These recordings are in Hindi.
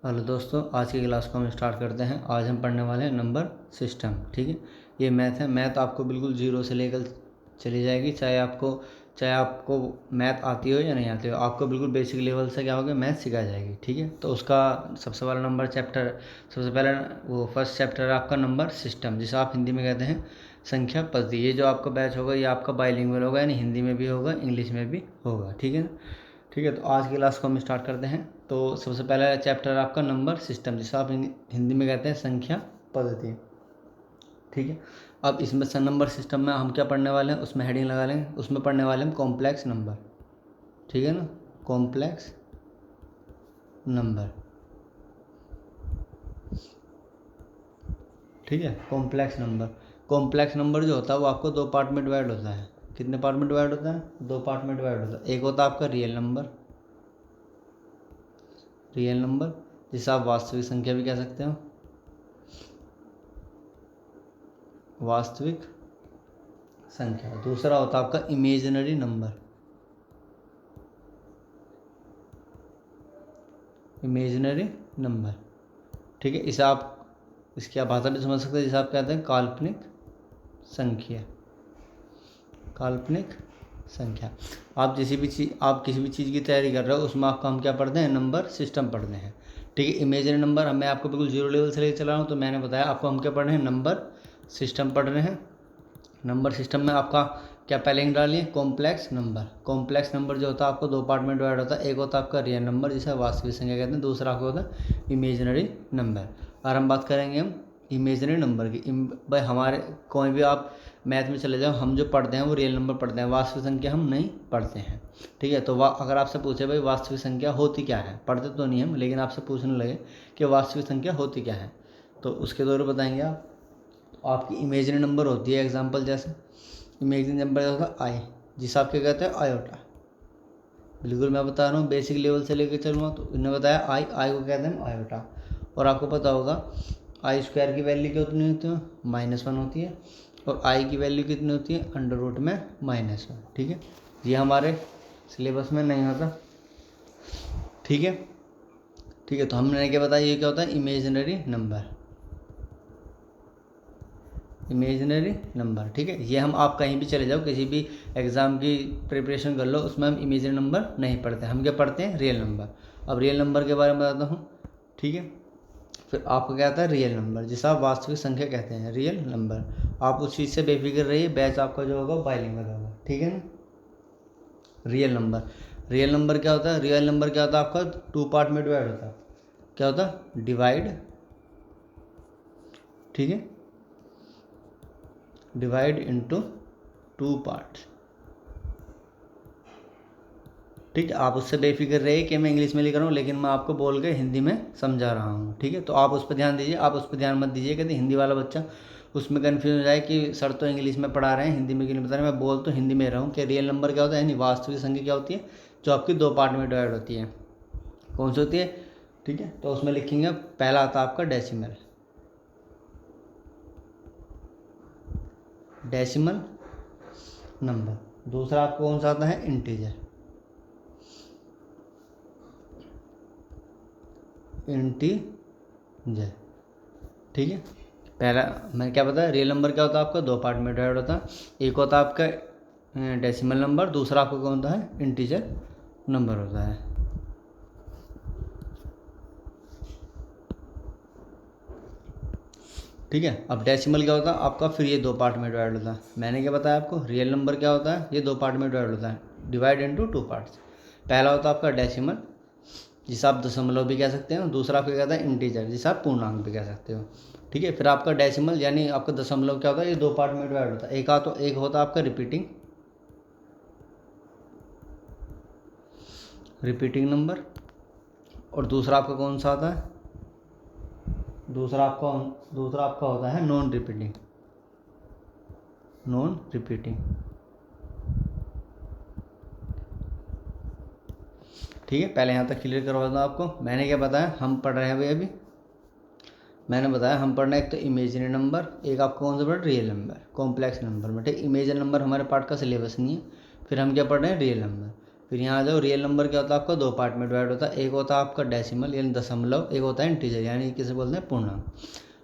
हेलो दोस्तों, आज की क्लास को हम स्टार्ट करते हैं। आज हम पढ़ने वाले हैं नंबर सिस्टम। ठीक है, ये मैथ है। मैथ आपको बिल्कुल जीरो से लेकर चली जाएगी, चाहे आपको मैथ आती हो या नहीं आती हो, आपको बिल्कुल बेसिक लेवल से क्या होगा, मैथ सिखाई जाएगी। ठीक है, तो उसका सबसे पहला वो फर्स्ट चैप्टर है आपका नंबर सिस्टम, जिसे आप हिंदी में कहते हैं संख्या पद्धति। ये जो आपका बैच होगा ये आपका बाइलिंगुअल होगा, यानी हिंदी में भी होगा इंग्लिश में भी होगा। ठीक है ना। ठीक है, तो आज की क्लास को हम स्टार्ट करते हैं। तो सबसे पहला चैप्टर है आपका नंबर सिस्टम, जिसे आप हिंदी में कहते हैं संख्या पद्धति। ठीक है, अब इसमें नंबर सिस्टम में हम क्या पढ़ने वाले हैं, उसमें हेडिंग लगा लेंगे। उसमें पढ़ने वाले हैं कॉम्प्लेक्स नंबर। ठीक है ना, कॉम्प्लेक्स नंबर। ठीक है, कॉम्प्लेक्स नंबर जो होता है वो आपको दो पार्ट में डिवाइड होता है। कितने पार्ट में डिवाइड होता है? दो पार्ट में डिवाइड होता है। एक होता है आपका रियल नंबर, जिसे आप वास्तविक संख्या भी कह सकते हो, वास्तविक संख्या। दूसरा होता है आपका इमेजिनरी नंबर, ठीक है, इसे आप इसकी आप भाषा भी समझ सकते हैं, जिसे आप कहते हैं काल्पनिक संख्या। आप किसी भी चीज़ की तैयारी कर रहे हो, उसमें आपका हम क्या पढ़ते हैं, नंबर सिस्टम पढ़ते हैं। ठीक है, इमेजिनरी नंबर मैं आपको बिल्कुल जीरो लेवल से लेकर चला रहा हूँ, तो मैंने बताया आपको हम क्या पढ़ रहे हैं, नंबर सिस्टम पढ़ रहे हैं। नंबर सिस्टम में आपका क्या पहले डालिए, कॉम्प्लेक्स नंबर जो होता है आपको दो पार्ट में डिवाइड होता है। एक होता है आपका रियल नंबर, जिसे वास्तविक संख्या कहते हैं। दूसरा आपको होता है इमेजिनरी नंबर। और हम बात करेंगे हम इमेजिनरी नंबर की। भाई हमारे कोई भी आप मैथ में चले जाओ, हम जो पढ़ते हैं वो रियल नंबर पढ़ते हैं, वास्तविक संख्या हम नहीं पढ़ते हैं। ठीक है, तो अगर आपसे पूछे भाई वास्तविक संख्या होती क्या है, पढ़ते तो नहीं हम, लेकिन आपसे पूछने लगे कि वास्तविक संख्या होती क्या है, तो उसके दौर बताएंगे आप। तो आपकी इमेजिनरी नंबर होती है, एग्जाम्पल जैसे इमेजिनरी नंबर होता है आई, जिसे आप क्या कहते हैं, आयोटा। बिल्कुल मैं बता रहा हूँ, बेसिक लेवल से लेकर चलूँगा। तो इन्होंने बताया आई को कहते हैं आयोटा। और आपको पता होगा आई स्क्वायर की वैल्यू कितनी होती है, -1 होती है। और आई की वैल्यू कितनी होती है, अंडर रूट में -1। ठीक है, ये हमारे सिलेबस में नहीं होता। ठीक है, तो हमने क्या बताया, ये क्या होता है, इमेजिनरी नंबर। ठीक है, ये हम आप कहीं भी चले जाओ, किसी भी एग्ज़ाम की प्रिपरेशन कर लो, उसमें हम इमेजिनरी नंबर नहीं पढ़ते, हम क्या पढ़ते हैं, रियल नंबर। अब रियल नंबर के बारे में बताता हूँ। ठीक है, फिर आपको क्या आता है, रियल नंबर, जिसे आप वास्तविक संख्या कहते हैं, रियल नंबर। आप उस चीज़ से बेफिक्र रहिए, बैच आपका जो होगा बाइलिंगुअल होगा। ठीक है ना। रियल नंबर क्या होता है, आपका टू पार्ट में डिवाइड होता है। क्या होता है, डिवाइड। ठीक है, डिवाइड इंटू टू पार्ट्स। ठीक है, आप उससे बेफिक्र रहिए कि मैं इंग्लिश में लिख रहा हूँ, लेकिन मैं आपको बोल के हिंदी में समझा रहा हूँ। ठीक है, तो आप उस पर ध्यान दीजिए, आप उस पर ध्यान मत दीजिए कि हिंदी वाला बच्चा उसमें कन्फ्यूज हो जाए कि सर तो इंग्लिश में पढ़ा रहे हैं, हिंदी में क्यों नहीं बता रहे। मैं बोल तो हिंदी में रहा हूँ कि रियल नंबर क्या होता है, यानी वास्तविक संख्या क्या होती है, जो आपकी दो पार्ट में डिवाइड होती है। कौन सी होती है? ठीक है, तो उसमें लिखेंगे, पहला आता है आपका डेसिमल नंबर। दूसरा आपको कौन सा आता है, इंटीजर। ठीक है, पहला मैंने क्या बताया, रियल नंबर क्या होता है आपका, दो पार्ट में डिवाइड होता है। एक होता है आपका डेसिमल नंबर, दूसरा आपको कौन होता है, इंटीजर नंबर होता है। ठीक है, अब डेसिमल क्या होता है आपका, फिर ये दो पार्ट में डिवाइड होता है। मैंने क्या बताया आपको, रियल नंबर क्या होता है, ये दो पार्ट में डिवाइड होता है, डिवाइड इनटू टू पार्ट्स। पहला होता है आपका डेसिमल, जिसे आप दशमलव भी कह सकते हो। दूसरा आपका कहता है इंटीजर, जिसे आप पूर्णांक भी कह सकते हो। ठीक है, फिर आपका डेसिमल यानी आपका दशमलव क्या होता है, ये दो पार्ट में डिवाइड होता है। एक होता है आपका रिपीटिंग नंबर, और दूसरा आपका कौन सा आता है, दूसरा आपका होता है नॉन रिपीटिंग। ठीक है, पहले यहाँ तक क्लियर करवा दूँ आपको। मैंने क्या बताया, हम पढ़ रहे हैं अभी मैंने बताया हम पढ़ना एक तो इमेजिनरी नंबर, एक आपको कौन सा पढ़, रियल नंबर, कॉम्प्लेक्स नंबर में। ठीक, इमेजिनरी नंबर हमारे पार्ट का सिलेबस नहीं है। फिर हम क्या पढ़ रहे हैं, रियल नंबर। फिर यहाँ आ जाओ, रियल नंबर क्या होता है आपका, दो पार्ट में डिवाइड होता है। एक होता है आपका डेसिमल यानी दशमलव, एक होता है इंटीजर यानी किसे बोलते हैं पूर्णांक।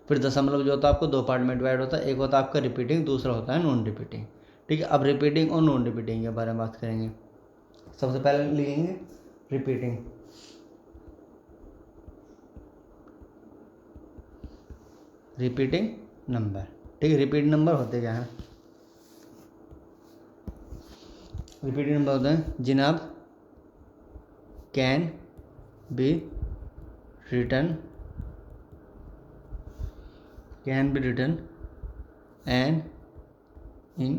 फिर दशमलव जो होता है आपको दो पार्ट में डिवाइड होता है, एक होता है आपका रिपीटिंग, दूसरा होता है नॉन रिपीटिंग। ठीक है, अब रिपीटिंग और नॉन रिपीटिंग के बारे में बात करेंगे। सबसे पहले लिखेंगे रिपीटिंग। रिपीटिंग नंबर, ठीक है। रिपीट नंबर होते क्या हैं, रिपीटिंग नंबर होते हैं जिन्हें आप can be return and in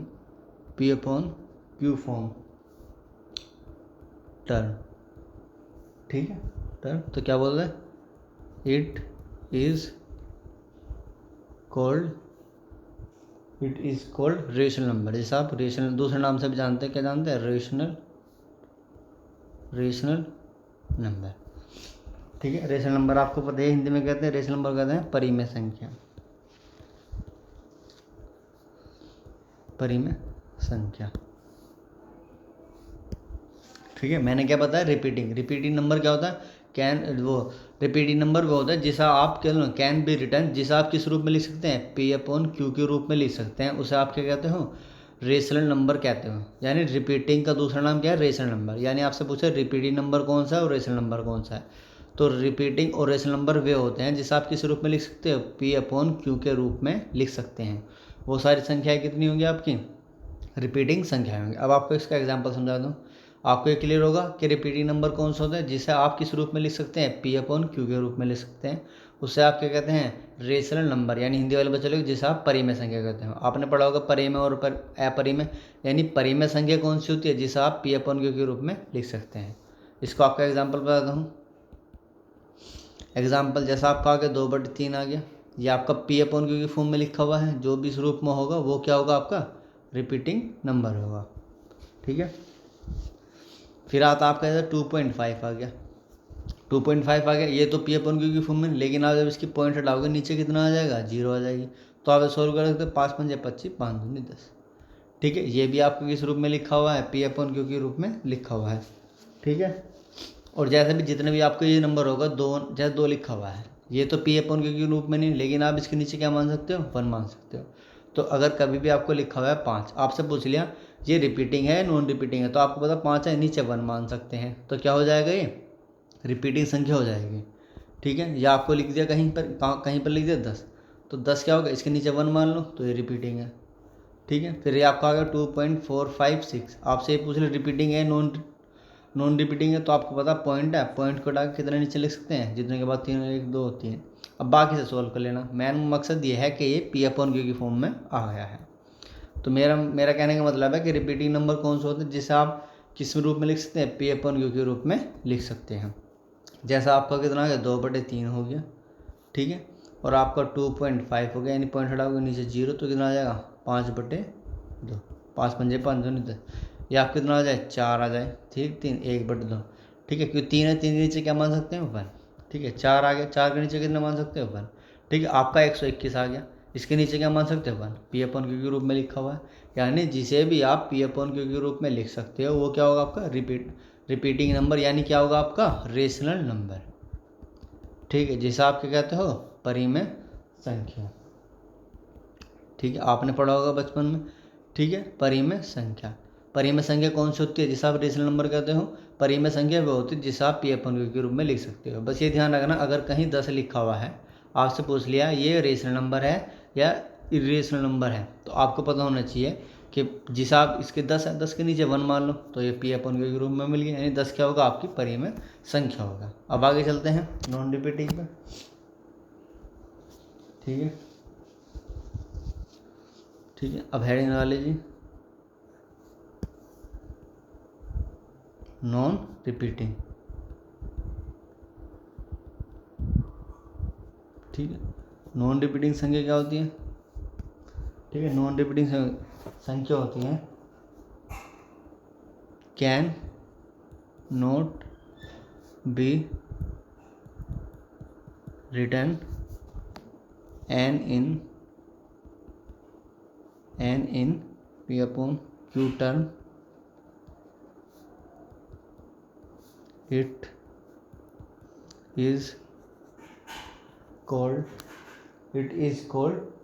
p upon Q form term. ठीक है, टर्म तो क्या बोल रहे हैं, it is called rational number. जैसे आप रेशनल दूसरे नाम से भी जानते हैं, क्या जानते हैं, रेशनल नंबर। ठीक है, रेशनल नंबर आपको पता है हिंदी में कहते हैं, रेशनल नंबर कहते हैं परिमेय संख्या, परिमेय संख्या। ठीक है, मैंने क्या बताया, रिपीटिंग नंबर क्या होता है, रिपीटिंग नंबर वो होता है जिसे आप कैन बी रिटर्न, जिसे आप किस रूप में लिख सकते हैं, पी अपॉन क्यू के रूप में लिख सकते हैं, उसे आप क्या कहते हो, रेशनल नंबर कहते हो। यानी रिपीटिंग का दूसरा नाम क्या है, रेशनल नंबर। यानी आपसे पूछे रिपीटिंग नंबर कौन सा है और रेशनल नंबर कौन सा है, तो रिपीटिंग और रेशनल नंबर वे होते हैं जिसे आप किस रूप में लिख सकते हो, पी अपॉन क्यू के रूप में लिख सकते हैं। वो सारी संख्याएं कितनी होंगी आपकी, रिपीटिंग संख्या होंगी। अब आपको इसका एग्जांपल समझा दूँ, आपको ये क्लियर होगा कि रिपीटिंग नंबर कौन सा होता है जिसे आप किस रूप में लिख सकते हैं, पी अपॉन क्यू के रूप में लिख सकते हैं, उसे आप क्या कहते हैं, रेशनल नंबर। यानी हिंदी वाले बच्चे लोग जिसे आप परिमेय संख्या कहते हैं। आपने पढ़ा होगा परिमेय और अपरिमेय, यानी परिमेय संख्या कौन सी होती है जिसे आप पी अपॉन क्यू के रूप में लिख सकते हैं। इसको आपका एग्जाम्पल बताता हूँ। एग्जाम्पल जैसा आपका आ गया 2/3 आ गया, ये आपका पी अपॉन क्यू की फॉर्म में लिखा हुआ है, जो भी इस रूप में होगा वो क्या होगा, आपका रिपीटिंग नंबर होगा। ठीक है, फिर आता आपका इधर 2.5 आ गया, 2.5 आ गया, ये तो पी अपॉन क्यू की फॉर्म में, लेकिन आप जब इसकी पॉइंट हटाओगे नीचे कितना आ जाएगा, 0 आ जाएगी। तो आप सॉल्व कर सकते हो, 5 पंजे 25, 5 दूनी 10। ठीक है, ये भी आपको किस रूप में लिखा हुआ है, पी अपॉन क्यू के रूप में लिखा हुआ है। ठीक है, और जैसे भी जितने भी आपको ये नंबर होगा, जैसे 2 लिखा हुआ है, ये तो पी अपॉन क्यू के रूप में नहीं, लेकिन आप इसके नीचे क्या मान सकते हो, 1 मान सकते हो। तो अगर कभी भी आपको लिखा हुआ है 5, आपसे पूछ लिया ये रिपीटिंग है नॉन रिपीटिंग है, तो आपको पता 5 है, नीचे 1 मान सकते हैं, तो क्या हो जाएगा, ये रिपीटिंग संख्या हो जाएगी। ठीक है, या आपको लिख दिया कहीं पर लिख दिया 10, तो 10 क्या होगा, इसके नीचे 1 मान लो, तो ये रिपीटिंग है। ठीक है, फिर ये आपका आ गया 2.456, आपसे ये पूछ ले रिपीटिंग है नॉन रिपीटिंग है, तो आपको पता पॉइंट है, पॉइंट को डाल कितने नीचे लिख सकते हैं, जितने के बाद 3, 1, 2, 3। अब बाकी से सॉल्व कर लेना। मेन मकसद ये है कि ये पी अपॉन क्यू की फॉर्म में आ गया है। तो मेरा कहने का मतलब है कि रिपीटिंग नंबर कौन सा होता है जिसे आप किस रूप में लिख सकते हैं, पी अपॉन क्यू के रूप में लिख सकते हैं। जैसा आपका कितना हो गया, 2/3 हो गया। ठीक है, और आपका 2.5 हो गया, यानी पॉइंट हटाओगे नीचे 0, तो कितना आ जाएगा, 5/2, 5 पंजे 5 दूनी 10, या आप कितना आ जाए, 4 आ जाए। ठीक, 3 1/2। ठीक है, क्योंकि 3 है, 3 के नीचे क्या मान सकते हैं, 1। ठीक है, 4 आ गया, 4 के नीचे कितना मान सकते हो, 1। ठीक है, आपका 121 आ गया, इसके नीचे क्या मान सकते हो, 1, पी अपॉन क्यू के रूप में लिखा हुआ है। यानी जिसे भी आप पी अपॉन क्यू के रूप में लिख सकते हो, वो क्या होगा, आपका रिपीटिंग नंबर, यानी क्या होगा, आपका रेशनल नंबर। ठीक है, जिसे आप क्या कहते हो, परिमेय संख्या। ठीक है, आपने पढ़ा होगा बचपन में। ठीक है, परिमेय संख्या कौन सी होती है जिसे आप रेशनल नंबर कहते हो, परिमेय संख्या वो होती है जिसे आप पी अपॉन क्यू के रूप में लिख सकते हो। बस ये ध्यान रखना, अगर कहीं 10 लिखा हुआ है, आपसे पूछ लिया ये रेशनल नंबर है या इरेशनल नंबर है, तो आपको पता होना चाहिए कि जिसे आप इसके 10 है, 10 के नीचे 1 मान लो, तो ये पी अपॉन क्यू के रूप में मिल गया, यानी 10 क्या होगा, आपकी परिमेय संख्या होगा। अब आगे चलते हैं नॉन रिपीटिंग पे। ठीक है, ठीक है, अब हेडिंग लगा लीजिए, नॉन रिपीटिंग। ठीक है, नॉन रिपीटिंग संख्या क्या होती है, ठीक है, नॉन रिपीटिंग संख्या होती है can not be written an in p upon q term it is called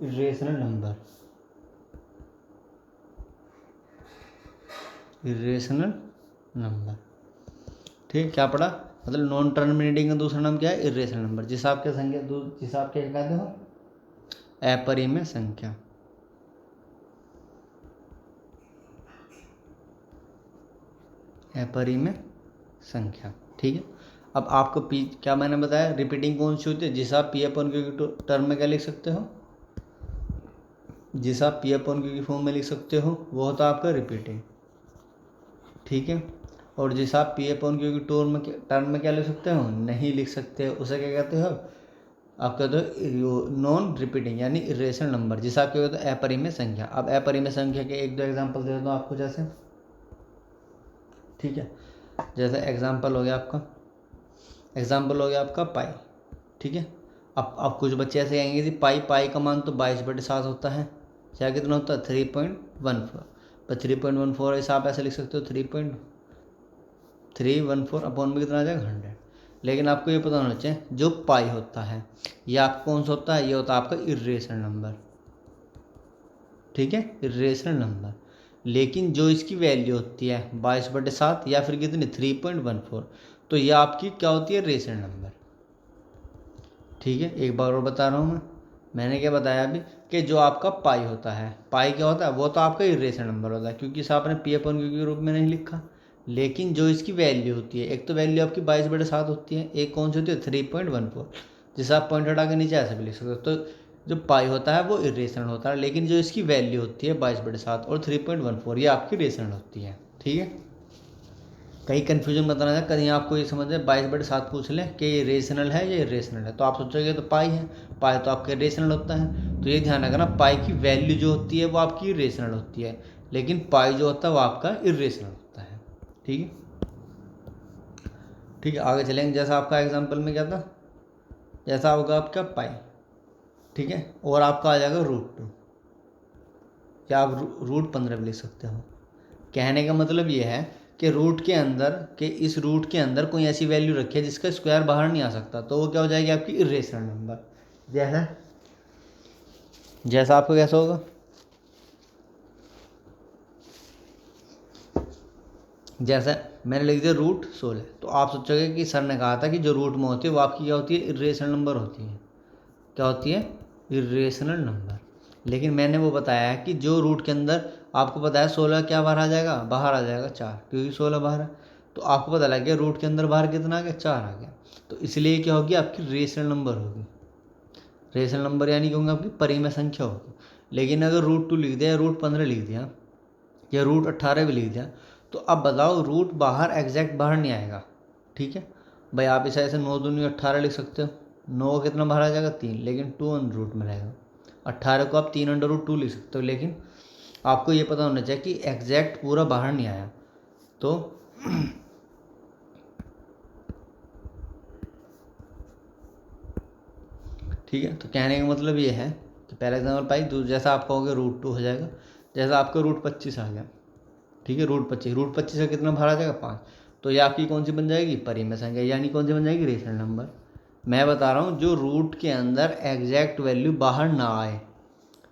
irrational number. Irrational number, ठीक, क्या पढ़ा? मतलब नॉन टर्मिनेटिंग का दूसरा नाम क्या है? Irrational number. जिस आपके संख्या जिस आपके क्या कहते हो? अपरिमेय संख्या। अपरिमेय संख्या, ठीक है। अब आपको पी क्या मैंने बताया, रिपीटिंग कौन सी होती है? जिस आप पी अपॉन क्यू की टर्म में क्या लिख सकते हो? जिस आप पी अपॉन क्यू की फॉर्म में लिख सकते हो वो होता है आपका रिपीटिंग, ठीक है। और जिस आप पी अपॉन क्यू की टर्म में क्या लिख सकते हो? नहीं लिख सकते, उसे क्या कहते हो? आप कहते हो नॉन रिपीटिंग यानी इरेशनल नंबर, जिसे आप क्या कहते हो? अपरिमेय संख्या। अब अपरिमेय संख्या के एक दो एग्जांपल दे दो आपको, जैसे, ठीक है, जैसे एग्जांपल हो गया आपका पाई, ठीक है। अब कुछ बच्चे ऐसे कहेंगे कि पाई का मान तो 22/7 होता है, क्या कितना होता है? 3.14। पर 3.14 इसे आप ऐसे लिख सकते हो 3.314 अपॉन में कितना आ जाएगा? 100। लेकिन आपको ये पता होना चाहिए जो पाई होता है ये आपको कौन सा होता है? ये होता है आपका इरेशनल नंबर, ठीक है, इरेशनल नंबर। लेकिन जो इसकी वैल्यू होती है 22/7 या फिर कितनी? 3.14, तो ये आपकी क्या होती है? रेशनल नंबर, ठीक है। एक बार और बता रहा हूँ मैंने क्या बताया अभी कि जो आपका पाई होता है, पाई क्या होता है? वो तो आपका इरेशनल नंबर होता है, क्योंकि इसे आपने पी अपॉन क्यू के रूप में नहीं लिखा। लेकिन जो इसकी वैल्यू होती है, एक तो वैल्यू आपकी 22/7 होती है, एक कौन सी होती है? 3.14, जिसे आप पॉइंट हटा के नीचे ऐसे भी लिख सकते हो। तो जो पाई होता है वो इरेशनल होता है, लेकिन जो इसकी वैल्यू होती है 22/7 और 3.14 ये आपकी रेशनल होती है, ठीक है। कहीं कन्फ्यूजन मत आना, कहीं आपको ये समझ में 22/7 पूछ ले कि ये रेशनल है या इरेशनल है, तो आप सोचोगे तो पाई है, पाई तो आपका रेशनल होता है। तो ये ध्यान रखना, पाई की वैल्यू जो होती है वो आपकी रेशनल होती है, लेकिन पाई जो होता है वो आपका इरेशनल होता है, ठीक है। ठीक है, आगे चलेंगे। जैसा आपका एग्जाम्पल में क्या था, जैसा होगा आपका पाई, ठीक है, और आपका आ जाएगा √2, या आप √15 भी लिख सकते हो। कहने का मतलब ये है कि रूट के अंदर के इस रूट के अंदर कोई ऐसी वैल्यू रखी है जिसका स्क्वायर बाहर नहीं आ सकता, तो वो क्या हो जाएगी? आपकी इरेशनल नंबर। जैसा जैसा आपको कैसा होगा? जैसा मैंने लिख दिया √16, तो आप सोचोगे कि सर ने कहा था कि जो रूट में होती है वो आपकी क्या होती है? इरेशनल नंबर होती है। क्या होती है? Irrational number. लेकिन मैंने वो बताया है कि जो रूट के अंदर आपको पता है 16 क्या बाहर आ जाएगा? बाहर आ जाएगा 4, क्योंकि 16 बाहर है। तो आपको पता लग गया रूट के अंदर बाहर कितना आ गया? 4 आ गया। तो इसलिए क्या होगी? आपकी रेशनल नंबर होगी। रेशनल नंबर यानी कि होंगे आपकी परिमेय संख्या होगी। लेकिन अगर √2 लिख दिया या √15 लिख दिया या √18 भी लिख दिया, तो अब बताओ रूट बाहर एग्जैक्ट बाहर नहीं आएगा, ठीक है भाई। आप इसे ऐसे 9 दूनी 18 लिख सकते हो, 9 का कितना बाहर आ जाएगा? 3, लेकिन 2 अंडर रूट में रहेगा। 18 को आप 3/√2 लिख सकते हो, लेकिन आपको ये पता होना चाहिए कि एग्जैक्ट पूरा बाहर नहीं आया। तो ठीक है, तो कहने का मतलब ये है कि पहला एग्जाम्पल पाई, जैसा आप कहोगे √2 हो जाएगा। जैसा आपका √25 आ गया, ठीक है, √25 का कितना बाहर आ जाएगा? 5। तो ये आपकी कौन सी बन जाएगी? परिमेय संख्या, यानी कौन सी बन जाएगी? Rational number. मैं बता रहा हूँ जो रूट के अंदर एग्जैक्ट वैल्यू बाहर ना आए,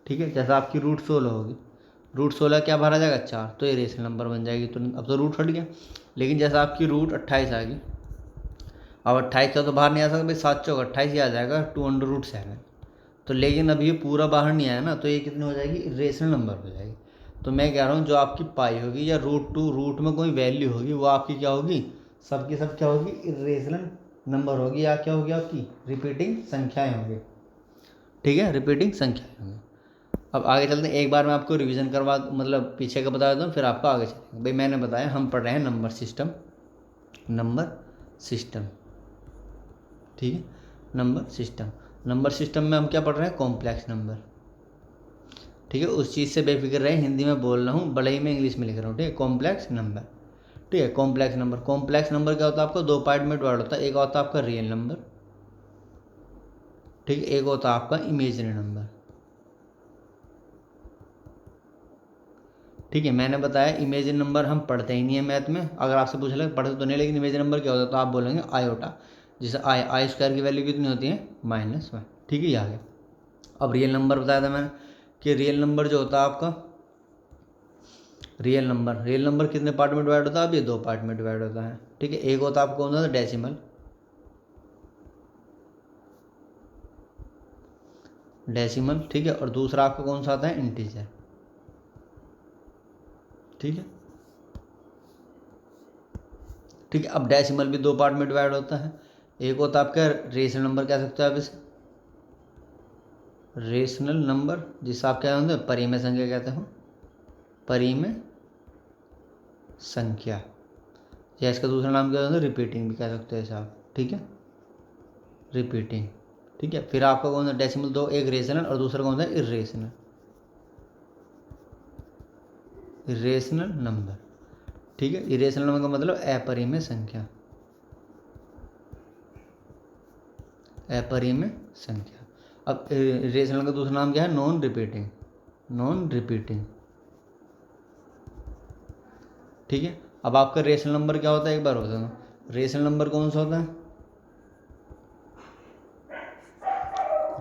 ठीक है। जैसा आपकी √16 होगी, √16 क्या बाहर आ जाएगा? 4, तो ये रेशनल नंबर बन जाएगी। तो अब तो रूट हट गया। लेकिन जैसा आपकी √28 आ गई, अब 28 का तो बाहर नहीं आ सकता भाई, 7 चौक 28 ही आ जाएगा 2/7। तो लेकिन अब ये पूरा बाहर नहीं आया ना, तो ये कितनी हो जाएगी? रेशनल नंबर हो जाएगी। तो मैं कह रहा हूँ जो आपकी पाई होगी या √2 रूट में कोई वैल्यू होगी वो आपकी क्या होगी? सबकी सब क्या होगी? इरेशनल नंबर होगी, या क्या होगी? आपकी रिपीटिंग संख्याएं होंगी, ठीक है, रिपीटिंग संख्याएं होंगी। अब आगे चलते हैं, एक बार मैं आपको रिवीजन करवा मतलब पीछे का बता देता हूँ, फिर आपको आगे चलेंगे। भाई मैंने बताया हम पढ़ रहे हैं नंबर सिस्टम, ठीक है, नंबर सिस्टम में हम क्या पढ़ रहे हैं? कॉम्प्लेक्स नंबर, ठीक है। उस चीज़ से बेफिक्र रहे, हिंदी में बोल रहा हूँ, बड़े ही मैं इंग्लिश में लिख रहा हूँ, ठीक है। कॉम्प्लेक्स नंबर, ठीक है। कॉम्प्लेक्स नंबर क्या होता है? आपका 2 पार्ट में डिवाइड होता है। एक होता है आपका रियल नंबर, ठीक है, एक होता है आपका इमेजिनरी नंबर, ठीक है, मैंने बताया इमेजिन नंबर हम पढ़ते ही नहीं है मैथ में। अगर आपसे पूछ ले पढ़ते तो नहीं, लेकिन इमेजिन नंबर क्या होता है तो आप बोलेंगे आयोटा। जैसे आई स्क्वायर की वैल्यू कितनी होती है -1। ठीक है, ये आ गया। अब रियल नंबर बताया था मैंने कि रियल नंबर जो होता है आपका, रियल नंबर कितने पार्ट में डिवाइड होता है? अब ये 2 पार्ट में डिवाइड होता है। ठीक है, एक होता है आपको कौन सा डेसिमल, ठीक है, और दूसरा आपका कौन सा आता है इंटीजर। ठीक है, ठीक है। अब डेसिमल भी 2 पार्ट में डिवाइड होता है। एक होता है आपका रेशनल नंबर, कह सकते हो आप इसे रेशनल नंबर, जिससे आप क्या होते हैं परिमेय संख्या कहते हो, परिमेय संख्या, या इसका दूसरा नाम क्या होता है रिपीटिंग भी कह सकते हो इसे आप। ठीक है, रिपीटिंग। ठीक है, फिर आपका कौन सा डेसिमल 2, एक रेशनल और दूसरा कौन सा इरेशनल, इरेशनल नंबर। ठीक है, इरेशनल नंबर का मतलब अपरिमेय संख्या, अपरिमेय संख्या। अब इरेशनल का दूसरा नाम क्या है? Non repeating, non repeating. ठीक है, अब आपका रेशनल नंबर क्या होता है एक बार होता है, रेशनल नंबर कौन सा होता है?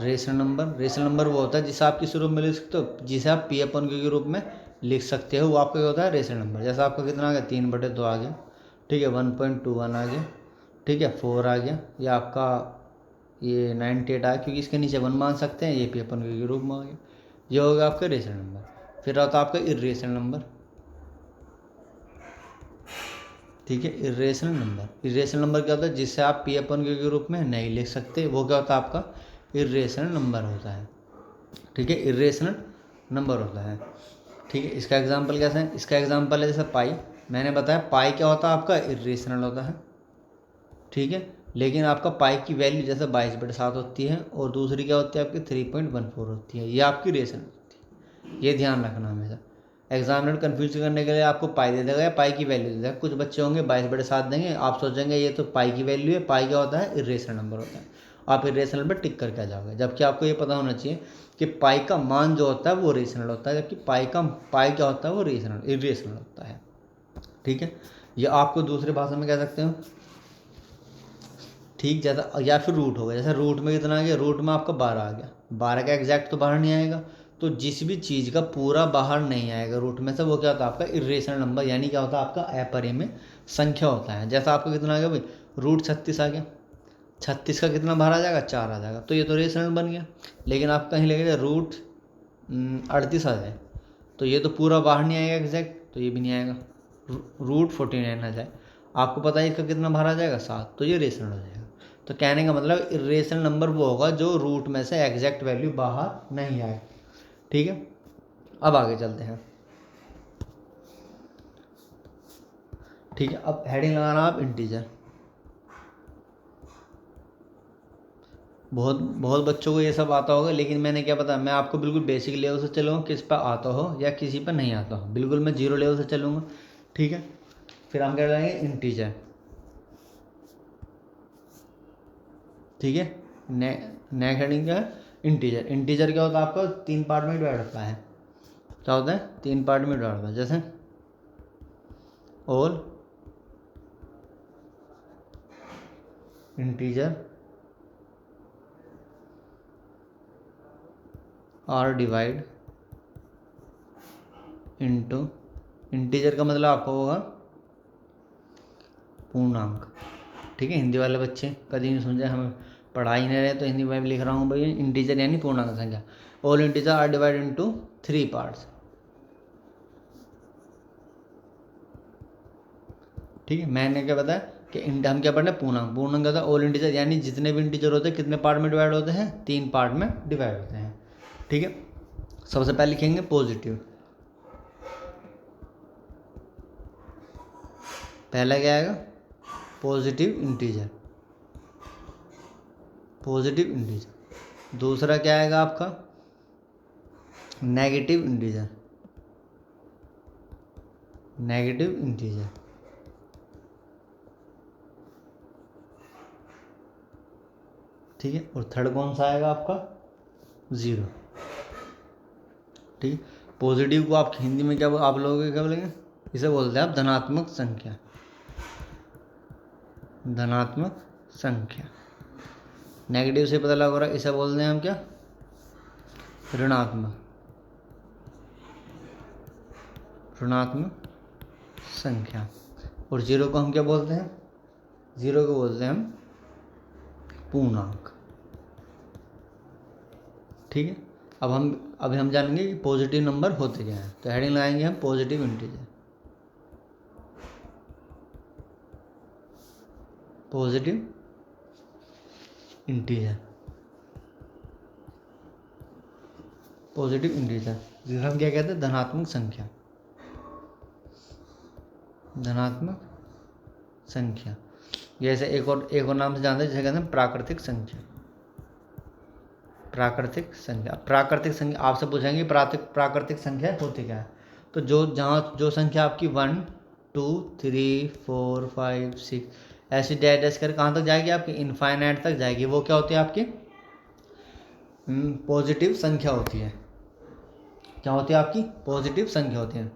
रेशनल नंबर वो होता है जिसे आप किस रूप में लिख सकते हो, जिसे आप पी अपन के रूप में लिख सकते हो, वो आपका क्या होता है रेशनल नंबर। जैसे आपका कितना आ गया 3/2 आ गया। ठीक है, 1.21 आ गया। ठीक है, 4 आ गया, या आपका ये 98 आया, क्योंकि इसके नीचे 1 मान सकते हैं, ये पी अपन के रूप में आ गया। ये होगा आपका रेशनल नंबर। फिर आता है आपका इरेशनल नंबर। ठीक है, इरेशनल नंबर क्या होता है जिससे आप पी अपन के रूप में नहीं लिख सकते, वो क्या होता है आपका इरेशनल नंबर होता है। ठीक है, इरेशनल नंबर होता है। ठीक है, इसका एग्जांपल कैसा है? इसका एग्जांपल है जैसे पाई। मैंने बताया पाई क्या होता है आपका इरेशनल होता है। ठीक है, लेकिन आपका पाई की वैल्यू जैसे 22/7 होती है, और दूसरी क्या होती है आपकी 3.14 होती है, ये आपकी रेशनल होती है। ये ध्यान रखना हमेशा। एग्जामिनर कन्फ्यूज करने के लिए आपको पाई दे देगा या पाई की वैल्यू दे देगा। कुछ बच्चे होंगे 22/7 देंगे, आप सोचेंगे ये तो पाई की वैल्यू है। पाई क्या होता है इरेशनल नंबर होता है, आप इरेशनल पर टिक करके आ जाओगे। जबकि आपको ये पता होना चाहिए कि पाई का मान जो होता है वो रेशनल होता है, जबकि पाई क्या होता है वो इरेशनल होता है। ठीक है, ये आपको दूसरे भाषा में कह सकते हो। ठीक, जैसा या फिर रूट हो गया, जैसे रूट में कितना आ गया, रूट में आपका 12 आ गया। 12 का एग्जैक्ट तो बाहर नहीं आएगा, तो जिस भी चीज़ का पूरा बाहर नहीं आएगा रूट में से, वो क्या होता है आपका इरेशनल नंबर, यानी क्या होता है आपका अपरिमेय संख्या होता है। जैसा आपका कितना आ गया भाई, रूट 36 आ गया। 36 का कितना बाहर आ जाएगा, 4 आ जाएगा, तो ये तो रेशनल बन गया। लेकिन आप कहीं लेके रूट 38 आ जाए, तो ये तो पूरा बाहर नहीं आएगा एग्जैक्ट, तो ये भी नहीं आएगा। रूट 49 आ जाए, आपको पता है इसका कितना बाहर आ जाएगा 7, तो ये रेशनल हो जाएगा। तो कहने का मतलब इरेशनल नंबर वो होगा जो रूट में से एग्जैक्ट वैल्यू बाहर नहीं आए। ठीक है, अब आगे चलते हैं। ठीक है, अब हेडिंग लगाना आप इंटीजर। बहुत बहुत बच्चों को ये सब आता होगा, लेकिन मैंने क्या पता, मैं आपको बिल्कुल बेसिक लेवल से चलूँगा, किस पर आता हो या किसी पर नहीं आता हो, बिल्कुल मैं 0 लेवल से चलूँगा। ठीक है, फिर हम क्या करेंगे इंटीजर। ठीक है, नेक्स्ट हेडिंग क्या है इंटीजर। इंटीजर क्या होता है आपका 3 पार्ट में डिवाइड होता है। क्या होता है 3 पार्ट में डिवाइड होता है, जैसे all integer are divide into, integer का मतलब आपको होगा पूर्णांक। ठीक है, हिंदी वाले बच्चे कभी नहीं समझे, हमें पढ़ा ही नहीं रहे, तो हिंदी में भी लिख रहा हूँ भाई, इंटीजर यानी पूर्णांक संख्या। All integer are divide into 3 parts. ठीक है, मैंने क्या बताया कि हम क्या पढ़ना है पूर्णांक का था। ऑल इंटीजर यानी जितने भी इंटीजर होते हैं कितने पार्ट में डिवाइड होते हैं, 3 पार्ट में डिवाइड होते हैं। ठीक है, सबसे पहले लिखेंगे पॉजिटिव। पहला क्या आएगा पॉजिटिव इंटीजर, पॉजिटिव इंटीजर। दूसरा क्या आएगा आपका नेगेटिव इंटीजर, नेगेटिव इंटीजर। ठीक है, और थर्ड कौन सा आएगा आपका 0। ठीक है, पॉजिटिव को आप हिंदी में क्या आप लोगों क्या बोलेंगे, इसे बोलते हैं आप धनात्मक संख्या, धनात्मक संख्या। नेगेटिव से पता लग रहा है, इसे बोलते हैं हम क्या, ऋणात्मक, ऋणात्मक संख्या। और जीरो को हम क्या बोलते हैं, जीरो को बोलते हैं हम पूर्णांक। ठीक है, अभी हम जानेंगे कि पॉजिटिव नंबर होते क्या हैं। तो हेडिंग लगाएंगे हम positive integer, positive integer, positive integer जिसे हम क्या कहते हैं, धनात्मक संख्या, धनात्मक संख्या। जैसे एक और नाम से जानते हैं जिसे कहते हैं प्राकृतिक संख्या, प्राकृतिक संख्या। प्राकृतिक संख्या आपसे पूछेंगे प्राकृतिक संख्या होती क्या है। तो जो संख्या आपकी 1 2 3 4 5 6 ऐसी डैश कर कहाँ तक जाएगी, आपकी इनफाइनाइट तक जाएगी, वो क्या होती है आपकी पॉजिटिव संख्या होती है। क्या होती है आपकी पॉजिटिव संख्या होती है।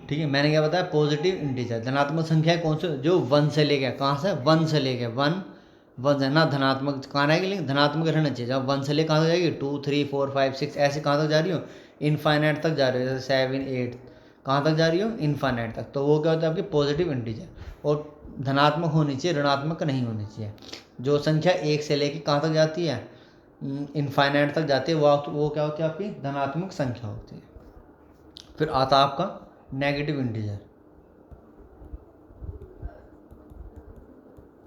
ठीक है, मैंने क्या बताया, पॉजिटिव इंटीजर। धनात्मक संख्या कौन से, जो 1 से लेके, कहाँ से 1 से लेके 1 है ना, धनात्मक कहाँ रहेगी, लेकिन धनात्मक रहना चाहिए। जब 1 से लेकर कहाँ तक जाएगी, 2 3 4 5 6 ऐसे कहाँ तक जा रही हो, इनफाइनाइट तक जा रही हो, जैसे 7 8 कहाँ तक जा रही हो, इनफाइनाइट तक। तो वो क्या होता है आपकी पॉजिटिव इंटीजर। और धनात्मक होनी चाहिए, ऋणात्मक नहीं होनी चाहिए। जो संख्या 1 से लेकर कहाँ तक जाती है, इनफाइनाइट तक जाती है, वो क्या होती है आपकी धनात्मक संख्या होती है। फिर आता आपका negative integer,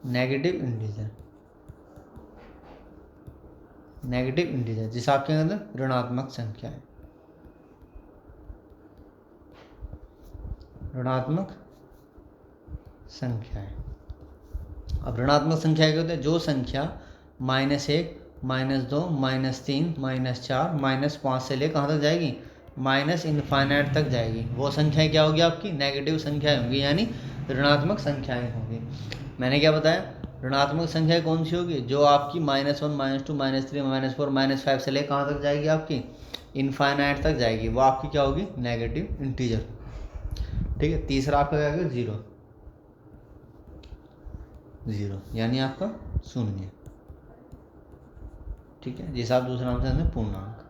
negative integer, negative integer जिसे आपके अंदर ऋणात्मक संख्या है, ऋणात्मक संख्या है। अब ऋणात्मक संख्या क्या होती है, जो संख्या -1 -2 -3 -4 -5 से ले कहाँ तक जाएगी, माइनस इनफाइनाइट तक जाएगी, वो संख्या क्या होगी आपकी नेगेटिव संख्याएं होंगी, यानी ऋणात्मक संख्याएं होंगी। मैंने क्या बताया, ऋणात्मक संख्या कौन सी होगी, जो आपकी -1 -2 -3 -4 -5 से ले कहाँ तक जाएगी, आपकी इनफाइनाइट तक जाएगी, वो आपकी क्या होगी नेगेटिव इंटीजर। ठीक है, तीसरा आपका क्या होगा, जीरो, जीरो यानी आपका शून्य। ठीक है, जिसे आप दूसरे नाम से पूर्णांक।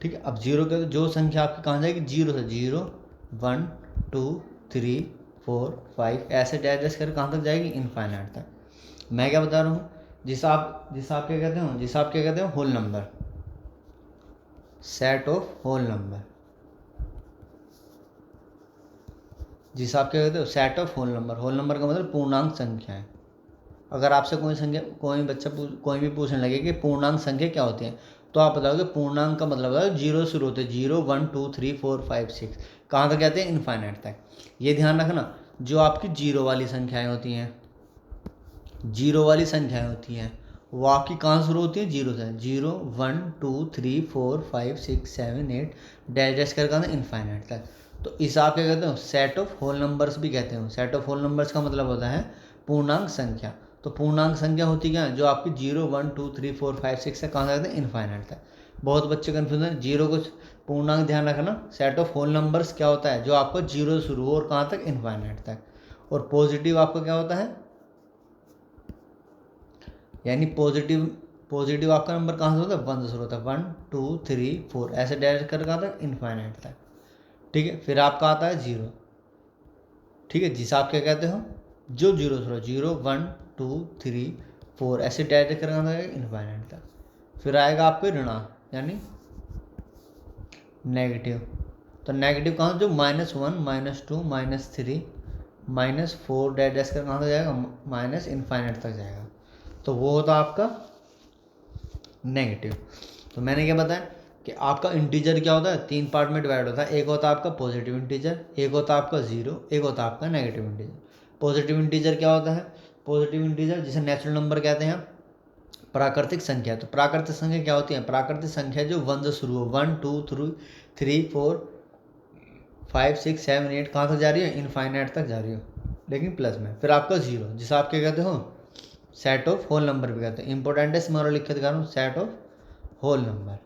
ठीक है, अब जीरो के जो संख्या आपकी कहाँ जाएगी, जीरो से 0 1 2 3 4 5 ऐसे डैश कर कहाँ तक जाएगी, इनफाइनाइट तक। मैं क्या बता रहा हूँ, जिसे आप क्या कहते हो, whole number, set of whole number, जिसे आप क्या कहते हो, set of whole number. Whole number का मतलब पूर्णांक संख्या है। अगर आपसे कोई भी पूछने लगे कि पूर्णांक संख्या क्या होती है, तो आप बताओगे पूर्णांक का मतलब है जीरो शुरू होते हैं, 0 1 2 3 4 5 6 कहाँ तक कहते हैं, इनफाइनाइट तक। ये ध्यान रखना, जो आपकी जीरो वाली संख्याएं होती हैं, जीरो वाली संख्याएं होती हैं, वो आपकी कहाँ शुरू होती है, जीरो से। 0 1 2 3 4 5 6 7 8 डैश कर कहाँ इनफाइनाइट तक। तो इस आप क्या कहते हो, सेट ऑफ होल नंबर्स भी कहते हैं। सेट ऑफ होल नंबर्स का मतलब होता है पूर्णांक संख्या। तो पूर्णांक संख्या होती क्या है, जो आपकी 0 1 2 3 4 5 6 से कहाँ जाते हैं, इनफाइनाइट तक। बहुत बच्चे कन्फ्यूज हैं, जीरो को पूर्णांक ध्यान रखना। सेट ऑफ होल नंबर्स क्या होता है, जो आपको जीरो शुरू हो और कहाँ तक, इनफाइनाइट तक। और पॉजिटिव आपका क्या होता है, यानी पॉजिटिव आपका नंबर कहाँ से होता है, 1 से शुरू होता है, 1 2 3 4 ऐसे डायरेक्ट कर कहाँ तक, इनफाइनाइट तक। ठीक है, फिर आपका आता है जीरो। ठीक है, जिसे आप क्या कहते हो, जो जीरो शुरू, 0 1 2 3 4 ऐसे डायरेक्ट कर कहाँ तक, इनफाइनाइट तक। फिर आएगा आपके ऋणांक यानी नेगेटिव। तो नेगेटिव कहाँ, जो -1 -2 -3 -4 डैश कर कहाँ तक जाएगा, माइनस इनफाइनाइट तक जाएगा। तो वो होता आपका नेगेटिव। तो मैंने क्या बताया कि आपका इंटीजर क्या होता है, 3 पार्ट में डिवाइड होता है। एक होता है आपका पॉजिटिव इंटीजर, एक होता है आपका जीरो, एक होता है आपका नेगेटिव इंटीजर। पॉजिटिव इंटीजर क्या होता है, पॉजिटिव इंटीजर जिसे नेचुरल नंबर कहते हैं, प्राकृतिक संख्या। तो प्राकृतिक संख्या क्या होती है, प्राकृतिक संख्या जो 1 से शुरू हो, 1 2 3 4 5 6 7 8 कहाँ तक जा रही है, इनफाइनाइट तक जा रही हो, लेकिन प्लस में। फिर आपका जीरो, जिसे आप क्या कहते हो, सेट ऑफ होल नंबर भी कहते हैं। इंपॉर्टेंट है, स्मॉल लिख के दिखा रहा हूँ, सेट ऑफ होल नंबर।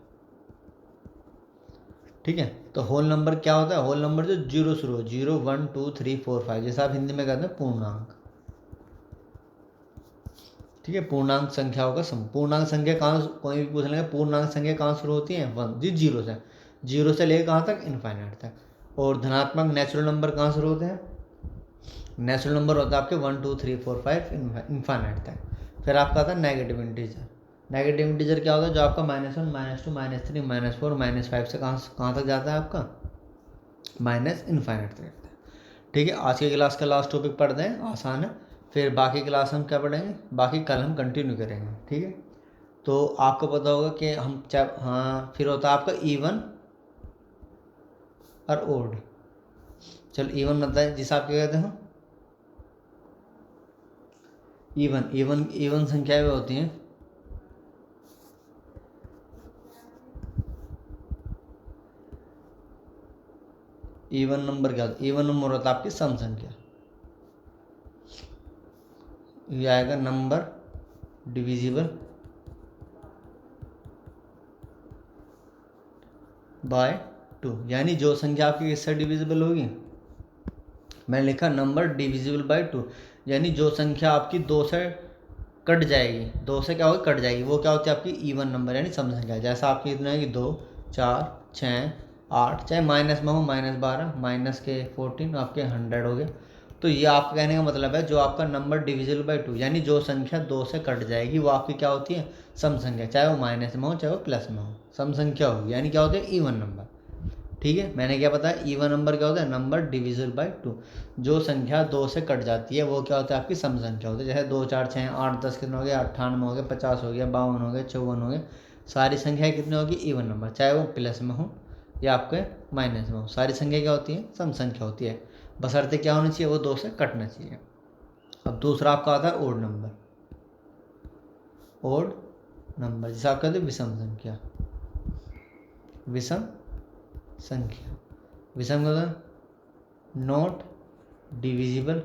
ठीक है। तो होल नंबर क्या होता है? होल नंबर जो जीरो शुरू हो, 0 1 2 3 4 5, जैसा आप हिंदी में कहते हैं पूर्णांक। ठीक है, पूर्णांक संख्याओं का सम। पूर्णांक संख्या कहाँ, कोई भी पूछ लेंगे पूर्णांक संख्या कहाँ शुरू होती है? 1 जी, जीरो से। जीरो से लेकर कहाँ तक? इनफाइनाइट तक। और धनात्मक नेचुरल नंबर कहाँ शुरू होते हैं? नेचुरल नंबर होता है आपके 1 2 3 4 5 इनफाइनाइट तक। फिर आपका आता है नेगेटिव इंटीजर। नेगेटिव इंटीजर क्या होता है? जो आपका -1 -2 -3 -4 -5 से कहाँ तक जाता है आपका? माइनस इनफाइनाइट तक जाता है। ठीक है, आज के क्लास का लास्ट टॉपिक पढ़ते हैं, आसान है। फिर बाकी क्लास हम क्या पढ़ेंगे? बाकी कल हम कंटिन्यू करेंगे। ठीक है, तो आपको पता होगा कि हम हाँ, फिर होता है आपका इवन और ओड। चलो इवन बताए जिस आप क्या कहते हैं? इवन इवन इवन संख्याएं होती हैं। इवन नंबर क्या होता है? इवन नंबर होता है आपकी सम संख्या। ये आएगा नंबर डिविजिबल बाय 2, यानी जो संख्या आपकी किससे डिविजिबल होगी? मैंने लिखा नंबर डिविजिबल बाय 2, यानी जो संख्या आपकी 2 से कट जाएगी, 2 से क्या होगी? कट जाएगी, वो क्या होती है? आपकी इवन नंबर यानी सम संख्या। जैसा आपकी इतना है कि 2 4 6 8, चाहे माइनस में हो -12 माइनस के 14 आपके 100 हो गए। तो ये आपका कहने का मतलब है जो आपका नंबर डिविजिबल बाय 2, यानी जो संख्या 2 से कट जाएगी वो आपकी क्या होती है? सम संख्या। चाहे वो माइनस में हो चाहे वो प्लस में हो, सम संख्या होगी, यानी क्या होती है? Even number. ठीक है, मैंने क्या बताया? इवन नंबर क्या होता है? Number divisible by 2। जो संख्या 2 से कट जाती है वो क्या होता है? आपकी सम संख्या होती है। जैसे 2 4 6 8 10 कितने हो गए? 98 हो गए, 50 हो गया, 52 हो गए, 54 हो गए। सारी संख्याएं कितनी होगी? इवन नंबर, चाहे वो प्लस में हो या आपके माइनस में हो। सारी संख्या क्या होती है? सम संख्या होती है, बशर्ते क्या होनी चाहिए? वो 2 से कटना चाहिए। अब दूसरा आपका आता है ओड नंबर। ओड नंबर जिसे आप कहते हैं विषम संख्या। विषम संख्या, विषम का not divisible,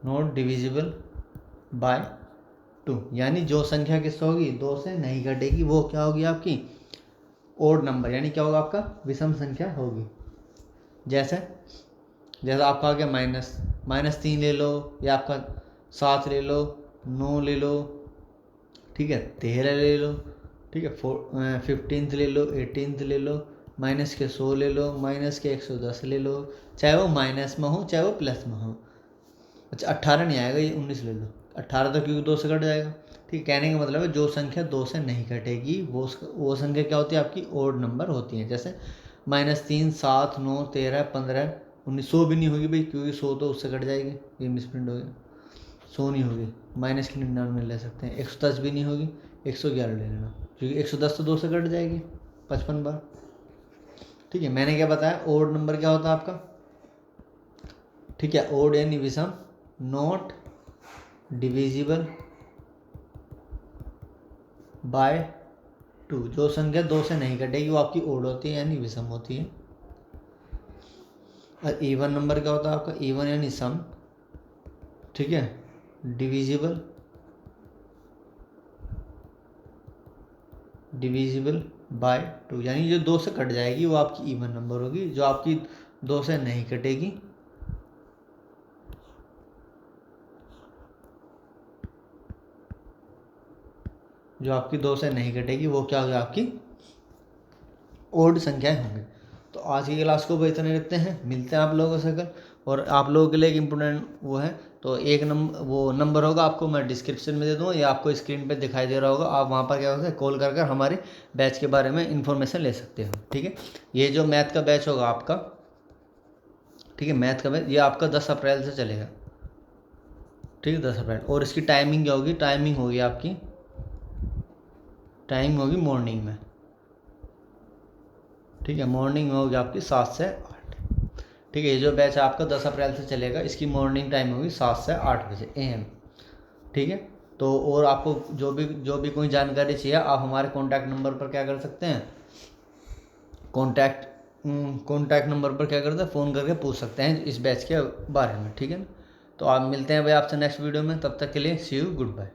not divisible by 2, यानी जो संख्या किससे होगी? 2 से नहीं घटेगी, वो क्या होगी? आपकी ओड नंबर, यानी क्या होगा? आपका विषम संख्या होगी। जैसे आपका आ गया -3 ले लो, या आपका 7 ले लो, 9 ले लो, ठीक है, 13 ले लो, ठीक है, 15 ले लो, 18 ले लो, माइनस के 100 ले लो, माइनस के 110 ले लो, चाहे वो माइनस में हो चाहे वो प्लस में हो। अच्छा 18 नहीं आएगा, ये 19 ले लो। 18 तो क्योंकि 2 से कट जाएगा। ठीक, कहने का मतलब है जो संख्या 2 से नहीं कटेगी वो संख्या क्या होती है? आपकी ओड नंबर होती है। जैसे -3 7 9 13 15 19, 100 भी नहीं होगी भाई, क्योंकि 100 तो उससे कट जाएगी, ये मिसप्रिंट हो गया। 100 नहीं होगी, -99 ले सकते हैं। 110 भी नहीं होगी, 111 ले लेना, क्योंकि 110 तो 2 से कट जाएगी 55 बार। ठीक है, मैंने क्या बताया? ओड नंबर क्या होता है आपका? ठीक है, ओड यानी विषम, नॉट डिविजिबल बाय 2, जो संख्या 2 से नहीं कटेगी वो आपकी ओड होती है यानी विषम होती है। और इवन नंबर क्या होता है आपका? इवन यानी सम, ठीक है, डिविजिबल बाय 2, यानी जो 2 से कट जाएगी वो आपकी इवन नंबर होगी। जो आपकी 2 से नहीं कटेगी वो क्या होगी? आपकी ओड संख्याएं होंगी। तो आज की क्लास को इतने रखते हैं, मिलते हैं आप लोगों से कल। और आप लोगों के लिए एक इम्पोर्टेंट वो है, तो एक नंबर होगा, आपको मैं डिस्क्रिप्शन में दे दूँगा या आपको स्क्रीन पे दिखाई दे रहा होगा। आप वहाँ पर क्या होता है, कॉल कर हमारे बैच के बारे में इन्फॉर्मेशन ले सकते हो। ठीक है, ये जो मैथ का बैच होगा आपका, ठीक है, मैथ का बैच ये आपका 10 अप्रैल से चलेगा। ठीक है, 10 अप्रैल। और इसकी टाइमिंग क्या होगी? टाइमिंग होगी आपकी, टाइम होगी मॉर्निंग में। ठीक है, मॉर्निंग में होगी आपकी 7 से 8। ठीक है, ये जो बैच आपका 10 अप्रैल से चलेगा, इसकी मॉर्निंग टाइम होगी 7 से 8 बजे AM। ठीक है, तो और आपको जो भी कोई जानकारी चाहिए, आप हमारे कॉन्टैक्ट नंबर पर क्या कर सकते हैं? कॉन्टैक्ट नंबर पर क्या करते हैं? फ़ोन करके पूछ सकते हैं इस बैच के बारे में। ठीक है ना, तो आप मिलते हैं भाई आपसे नेक्स्ट वीडियो में। तब तक के लिए सी यू, गुड बाय।